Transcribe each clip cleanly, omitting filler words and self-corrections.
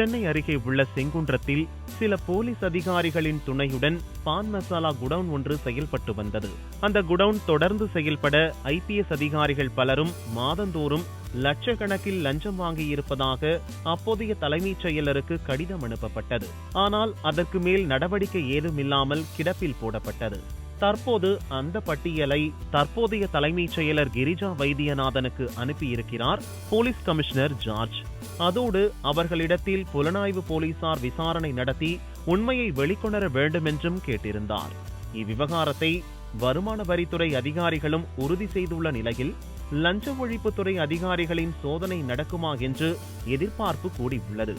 சென்னை அருகே உள்ள செங்குன்றத்தில் சில போலீஸ் அதிகாரிகளின் துணையுடன் பான் மசாலா குடவுன் ஒன்று செயல்பட்டு வந்தது. அந்த குடவுன் தொடர்ந்து செயல்பட IPS அதிகாரிகள் பலரும் மாதந்தோறும் லட்சக்கணக்கில் லஞ்சம் வாங்கியிருப்பதாக அப்போதைய தலைமைச் செயலருக்கு கடிதம் அனுப்பப்பட்டது. ஆனால் அதற்கு மேல் நடவடிக்கை ஏதுமில்லாமல் கிடப்பில் போடப்பட்டது. தற்போது அந்த பட்டியலை தற்போதைய தலைமைச் செயலர் கிரிஜா வைத்தியநாதனுக்கு அனுப்பியிருக்கிறார் போலீஸ் கமிஷனர் ஜார்ஜ். அதோடு அவர்களிடத்தில் புலனாய்வு போலீசார் விசாரணை நடத்தி உண்மையை வெளிக்கொணர வேண்டும் என்றும் கேட்டிருந்தார். இவ்விவகாரத்தை வருமான வரித்துறை அதிகாரிகளும் உறுதி செய்துள்ள நிலையில் லஞ்ச ஒழிப்புத்துறை அதிகாரிகளின் சோதனை நடக்குமா என்று எதிர்பார்ப்பு கூடியுள்ளது.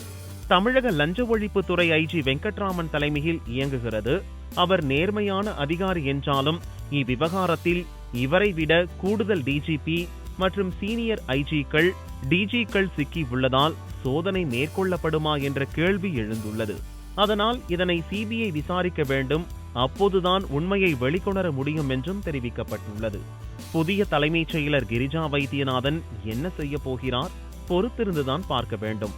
தமிழக லஞ்ச ஒழிப்புத்துறை IG வெங்கட்ராமன் தலைமையில் இயங்குகிறது. அவர் நேர்மையான அதிகாரி என்றாலும் இவ்விவகாரத்தில் இவரை விட கூடுதல் DGP மற்றும் சீனியர் IGக்கள் DGக்கள் சிக்கி உள்ளதால் சோதனை மேற்கொள்ளப்படுமா என்ற கேள்வி எழுந்துள்ளது. அதனால் இதனை CBI விசாரிக்க வேண்டும், அப்போதுதான் உண்மையை வெளிக்கொணர முடியும் என்றும் தெரிவிக்கப்பட்டுள்ளது. புதிய தலைமைச் செயலர் கிரிஜா வைத்தியநாதன் என்ன செய்ய போகிறார்? பொறுத்திருந்துதான் பார்க்க வேண்டும்.